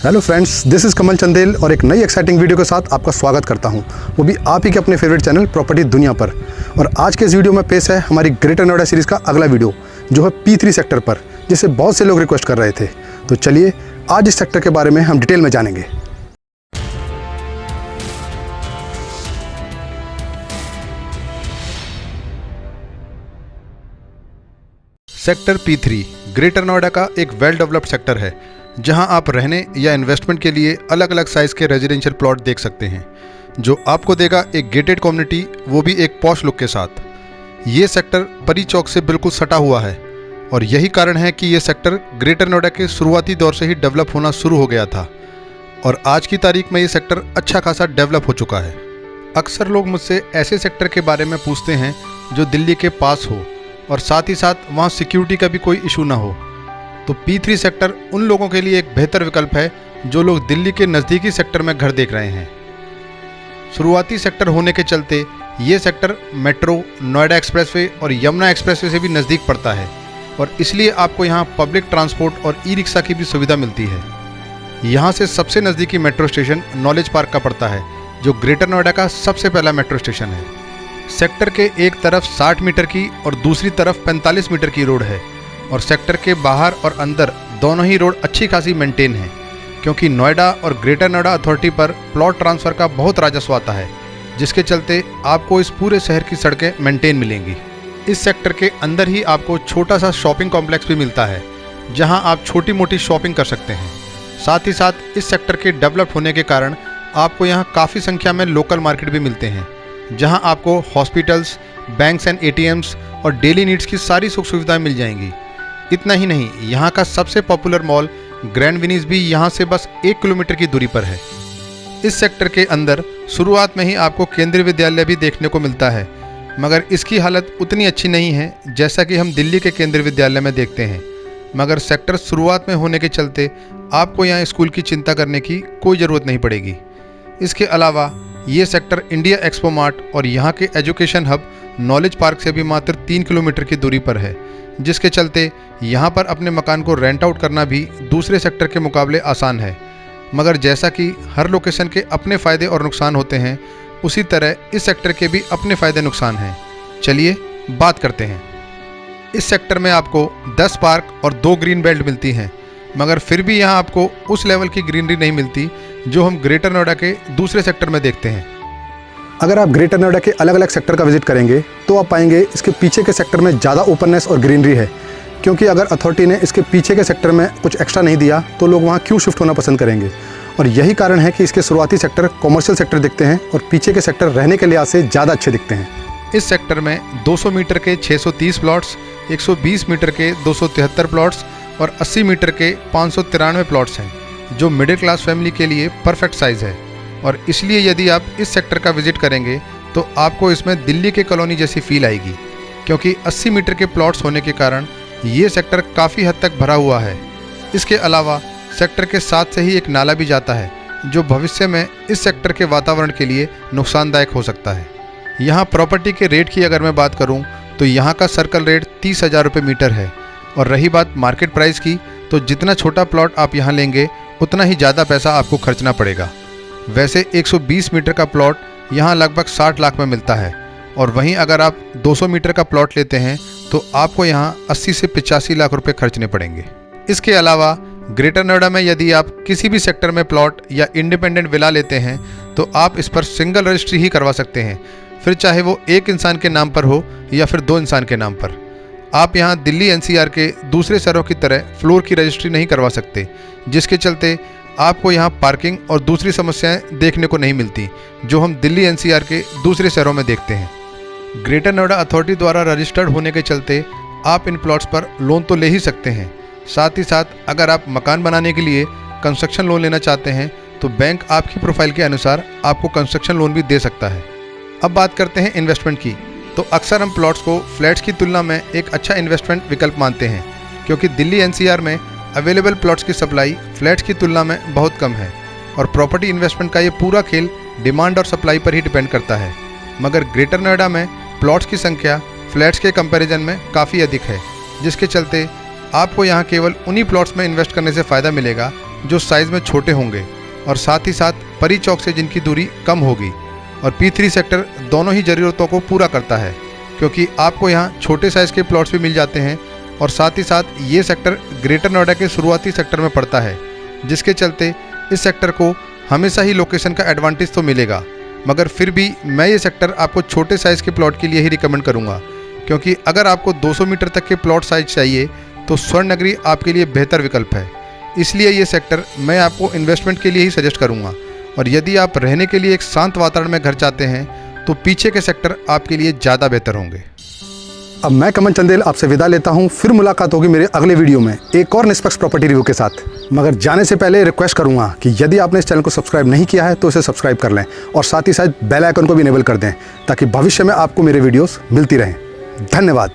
Hello friends, this is कमल चंदेल और एक नई एक्साइटिंग वीडियो के साथ आपका स्वागत करता हूं, वो भी आप ही के अपने फेवरेट चैनल प्रॉपर्टी दुनिया पर। और आज के इस वीडियो में पेश है हमारी ग्रेटर नोएडा सीरीज़ का अगला वीडियो, जो है P3 सेक्टर पर, जिसे बहुत से लोग रिक्वेस्ट कर रहे थे। तो चलिए आज इस सेक्टर के बारे में हम डिटेल में जानेंगे। सेक्टर P3 ग्रेटर नोएडा का एक वेल डेवलप्ड सेक्टर है, जहां आप रहने या इन्वेस्टमेंट के लिए अलग अलग साइज़ के रेजिडेंशियल प्लॉट देख सकते हैं, जो आपको देगा एक गेटेड कम्युनिटी, वो भी एक पॉश लुक के साथ। ये सेक्टर परी चौक से बिल्कुल सटा हुआ है और यही कारण है कि ये सेक्टर ग्रेटर नोएडा के शुरुआती दौर से ही डेवलप होना शुरू हो गया था और आज की तारीख में ये सेक्टर अच्छा खासा डेवलप हो चुका है। अक्सर लोग मुझसे ऐसे सेक्टर के बारे में पूछते हैं जो दिल्ली के पास हो और साथ ही साथ वहाँ सिक्योरिटी का भी कोई इशू ना हो। तो P3 सेक्टर उन लोगों के लिए एक बेहतर विकल्प है जो लोग दिल्ली के नज़दीकी सेक्टर में घर देख रहे हैं। शुरुआती सेक्टर होने के चलते ये सेक्टर मेट्रो, नोएडा एक्सप्रेसवे और यमुना एक्सप्रेसवे से भी नज़दीक पड़ता है और इसलिए आपको यहाँ पब्लिक ट्रांसपोर्ट और ई रिक्शा की भी सुविधा मिलती है। यहाँ से सबसे नज़दीकी मेट्रो स्टेशन नॉलेज पार्क का पड़ता है, जो ग्रेटर नोएडा का सबसे पहला मेट्रो स्टेशन है। सेक्टर के एक तरफ 60 मीटर की और दूसरी तरफ 45 मीटर की रोड है और सेक्टर के बाहर और अंदर दोनों ही रोड अच्छी खासी मेंटेन है, क्योंकि नोएडा और ग्रेटर नोएडा अथॉरिटी पर प्लॉट ट्रांसफ़र का बहुत राजस्व आता है, जिसके चलते आपको इस पूरे शहर की सड़कें मेंटेन मिलेंगी। इस सेक्टर के अंदर ही आपको छोटा सा शॉपिंग कॉम्प्लेक्स भी मिलता है, जहां आप छोटी मोटी शॉपिंग कर सकते हैं। साथ ही साथ इस सेक्टर के डेवलप होने के कारण आपको यहाँ काफ़ी संख्या में लोकल मार्केट भी मिलते हैं, जहां आपको हॉस्पिटल्स, बैंक्स एंड ATMs और डेली नीड्स की सारी सुख सुविधाएं मिल जाएंगी। इतना ही नहीं, यहाँ का सबसे पॉपुलर मॉल ग्रैंड विनीज भी यहाँ से बस 1 किलोमीटर की दूरी पर है। इस सेक्टर के अंदर शुरुआत में ही आपको केंद्रीय विद्यालय भी देखने को मिलता है, मगर इसकी हालत उतनी अच्छी नहीं है जैसा कि हम दिल्ली के केंद्रीय विद्यालय में देखते हैं। मगर सेक्टर शुरुआत में होने के चलते आपको यहाँ स्कूल की चिंता करने की कोई ज़रूरत नहीं पड़ेगी। इसके अलावा ये सेक्टर इंडिया एक्सपो मार्ट और यहाँ के एजुकेशन हब नॉलेज पार्क से भी मात्र 3 किलोमीटर की दूरी पर है, जिसके चलते यहाँ पर अपने मकान को रेंट आउट करना भी दूसरे सेक्टर के मुकाबले आसान है। मगर जैसा कि हर लोकेशन के अपने फ़ायदे और नुकसान होते हैं, उसी तरह इस सेक्टर के भी अपने फ़ायदे नुकसान हैं। चलिए बात करते हैं। इस सेक्टर में आपको 10 पार्क और 2 ग्रीन बेल्ट मिलती हैं, मगर फिर भी यहाँ आपको उस लेवल की ग्रीनरी नहीं मिलती जो हम ग्रेटर नोएडा के दूसरे सेक्टर में देखते हैं। अगर आप ग्रेटर नोएडा के अलग अलग सेक्टर का विजिट करेंगे तो आप पाएंगे इसके पीछे के सेक्टर में ज़्यादा ओपननेस और ग्रीनरी है, क्योंकि अगर अथॉरिटी ने इसके पीछे के सेक्टर में कुछ एक्स्ट्रा नहीं दिया तो लोग वहाँ क्यों शिफ्ट होना पसंद करेंगे। और यही कारण है कि इसके शुरुआती सेक्टर कॉमर्शियल सेक्टर दिखते हैं और पीछे के सेक्टर रहने के लिहाज से ज़्यादा अच्छे दिखते हैं। इस सेक्टर में 200 मीटर के 630 प्लॉट्स, 120 मीटर के 273 प्लॉट्स और 80 मीटर के 593 प्लॉट्स हैं, जो मिडिल क्लास फैमिली के लिए परफेक्ट साइज़ है। और इसलिए यदि आप इस सेक्टर का विजिट करेंगे तो आपको इसमें दिल्ली के कॉलोनी जैसी फील आएगी, क्योंकि 80 मीटर के प्लॉट्स होने के कारण ये सेक्टर काफ़ी हद तक भरा हुआ है। इसके अलावा सेक्टर के साथ से ही एक नाला भी जाता है, जो भविष्य में इस सेक्टर के वातावरण के लिए नुकसानदायक हो सकता है। यहाँ प्रॉपर्टी के रेट की अगर मैं बात करूँ तो यहाँ का सर्कल रेट 30,000 रुपये मीटर है। और रही बात मार्केट प्राइस की, तो जितना छोटा प्लॉट आप यहाँ लेंगे उतना ही ज़्यादा पैसा आपको खर्चना पड़ेगा। वैसे 120 मीटर का प्लॉट यहाँ लगभग 60 लाख में मिलता है, और वहीं अगर आप 200 मीटर का प्लॉट लेते हैं तो आपको यहाँ 80 से 85 लाख रुपए खर्चने पड़ेंगे। इसके अलावा ग्रेटर नोएडा में यदि आप किसी भी सेक्टर में प्लॉट या इंडिपेंडेंट विला लेते हैं तो आप इस पर सिंगल रजिस्ट्री ही करवा सकते हैं, फिर चाहे वो एक इंसान के नाम पर हो या फिर 2 इंसान के नाम पर। आप यहाँ दिल्ली NCR के दूसरे शहरों की तरह फ्लोर की रजिस्ट्री नहीं करवा सकते, जिसके चलते आपको यहाँ पार्किंग और दूसरी समस्याएं देखने को नहीं मिलती जो हम दिल्ली NCR के दूसरे शहरों में देखते हैं। ग्रेटर नोएडा अथॉरिटी द्वारा रजिस्टर्ड होने के चलते आप इन प्लॉट्स पर लोन तो ले ही सकते हैं। साथ ही साथ अगर आप मकान बनाने के लिए कंस्ट्रक्शन लोन लेना चाहते हैं तो बैंक आपकी प्रोफाइल के अनुसार आपको कंस्ट्रक्शन लोन भी दे सकता है। अब बात करते हैं इन्वेस्टमेंट की, तो अक्सर हम प्लॉट्स को फ्लैट्स की तुलना में एक अच्छा इन्वेस्टमेंट विकल्प मानते हैं, क्योंकि दिल्ली NCR में अवेलेबल प्लॉट्स की सप्लाई फ्लैट्स की तुलना में बहुत कम है और प्रॉपर्टी इन्वेस्टमेंट का ये पूरा खेल डिमांड और सप्लाई पर ही डिपेंड करता है। मगर ग्रेटर नोएडा में प्लॉट्स की संख्या फ्लैट्स के कंपैरिजन में काफ़ी अधिक है, जिसके चलते आपको यहाँ केवल उन्हीं प्लॉट्स में इन्वेस्ट करने से फ़ायदा मिलेगा जो साइज़ में छोटे होंगे और साथ ही साथ परी चौक से जिनकी दूरी कम होगी। और P3 सेक्टर दोनों ही ज़रूरतों को पूरा करता है, क्योंकि आपको यहाँ छोटे साइज़ के प्लॉट्स भी मिल जाते हैं और साथ ही साथ ये सेक्टर ग्रेटर नोएडा के शुरुआती सेक्टर में पड़ता है, जिसके चलते इस सेक्टर को हमेशा ही लोकेशन का एडवांटेज तो मिलेगा, मगर फिर भी मैं ये सेक्टर आपको छोटे साइज़ के प्लॉट के लिए ही रिकमेंड करूँगा, क्योंकि अगर आपको 200 मीटर तक के प्लॉट साइज चाहिए तो स्वर्ण नगरी आपके लिए बेहतर विकल्प है। इसलिए ये सेक्टर मैं आपको इन्वेस्टमेंट के लिए ही सजेस्ट करूँगा। और यदि आप रहने के लिए एक शांत वातावरण में घर चाहते हैं तो पीछे के सेक्टर आपके लिए ज़्यादा बेहतर होंगे। अब मैं कमन चंदेल आपसे विदा लेता हूं। फिर मुलाकात होगी मेरे अगले वीडियो में एक और निष्पक्ष प्रॉपर्टी रिव्यू के साथ। मगर जाने से पहले रिक्वेस्ट करूंगा कि यदि आपने इस चैनल को सब्सक्राइब नहीं किया है तो इसे सब्सक्राइब कर लें और साथ ही साथ बेल आइकन को भी इनेबल कर दें, ताकि भविष्य में आपको मेरे वीडियोस मिलती रहें। धन्यवाद।